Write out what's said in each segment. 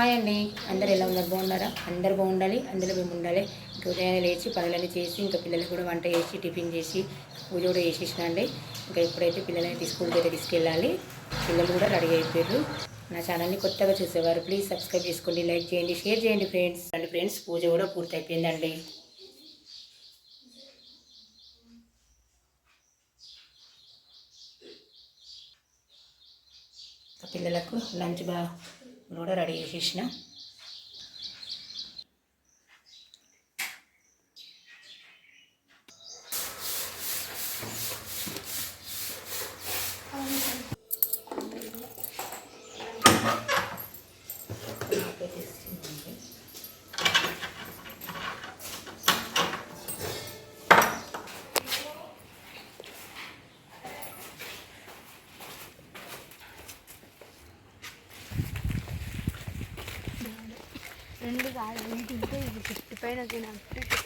Hi అండి, అందరు ఎలా ఉన్నారు? బాగున్నారా? అందరు బాగుండాలి, అందులో మేము ఉండాలి. ఇంకా ఉదయాన్నే లేచి పనులన్నీ చేసి ఇంకా పిల్లలకు కూడా వంట చేసి టిఫిన్ చేసి పూజ కూడా చేసేసినండి. ఇంకా ఇప్పుడైతే పిల్లలైతే స్కూల్కి అయితే తీసుకెళ్ళాలి. పిల్లలు కూడా రెడీ అయిపోయారు. నా ఛానల్ని కొత్తగా చూసేవారు ప్లీజ్ సబ్స్క్రైబ్ చేసుకోండి, లైక్ చేయండి, షేర్ చేయండి ఫ్రెండ్స్. పూజ కూడా పూర్తి అయిపోయిందండి. పిల్లలకు లంచ్ కూడా రెడీ చేసేసిన.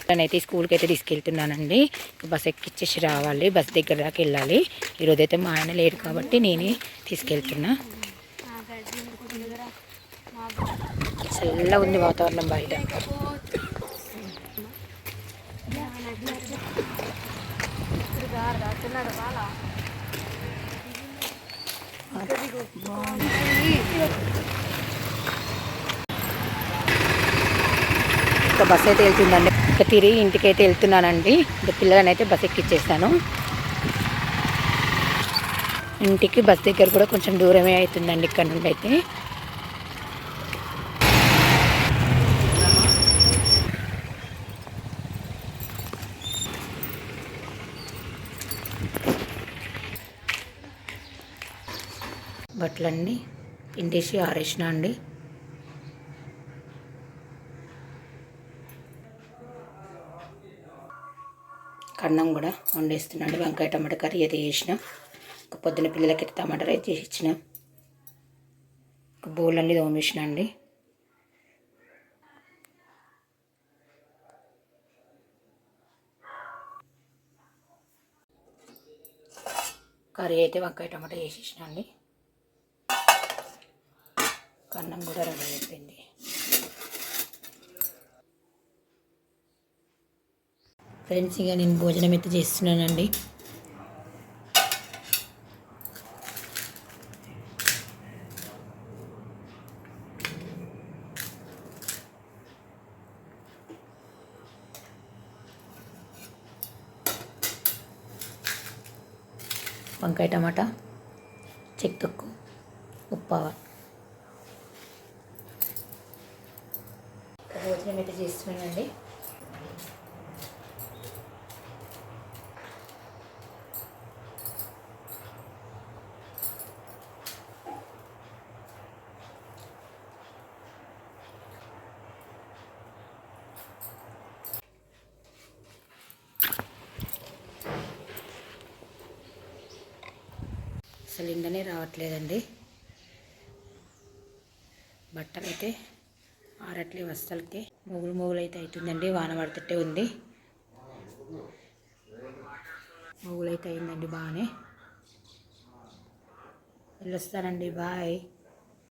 నేనైతే స్కూల్కి అయితే తీసుకెళ్తున్నానండి. బస్ ఎక్కిచ్చేసి రావాలి, బస్ దగ్గర దాకా వెళ్ళాలి. ఈరోజు అయితే మా ఆయన లేడు కాబట్టి నేనే తీసుకెళ్తున్నా. చల్లగా ఉంది వాతావరణం బయట. ఇంకా బస్ అయితే వెళ్తుందండి. ఇంకా తిరిగి ఇంటికి అయితే వెళ్తున్నానండి. ఇంకా పిల్లలని అయితే బస్ ఎక్కిచ్చేస్తాను. ఇంటికి బస్ దగ్గర కూడా కొంచెం దూరమే అవుతుందండి ఇక్కడ నుండి అయితే. బట్టలన్నీ పిండేసి ఆరేసిన అండి. అన్నం కూడా వండేస్తున్నాండి. వంకాయ టమాటా కర్రీ అయితే చేసిన. పొద్దున్న పిల్లలకి టమాటా రైస్ చేసి ఇచ్చిన. బౌలన్నీ తోమేసిన అండి. కర్రీ అయితే వంకాయ టమాటా చేసేసిన అండి. అన్నం కూడా రెడీ అయిపోయింది. ఫ్రెండ్స్, ఇక నేను భోజనం అయితే చేస్తున్నానండి. వంకాయ టమాటా, చెక్తొక్కు, ఉప్పావ. భోజనం అయితే చేస్తున్నానండి. అసలు ఎండనే రావట్లేదండి. బట్టలు అయితే ఆరట్లే వస్తలకి. మొగులు అయితే అవుతుందండి. వాన పడుతుంటే ఉంది. మొగులు అయితే అయిందండి బాగానే. వెళ్ళొస్తానండి, బాయ్.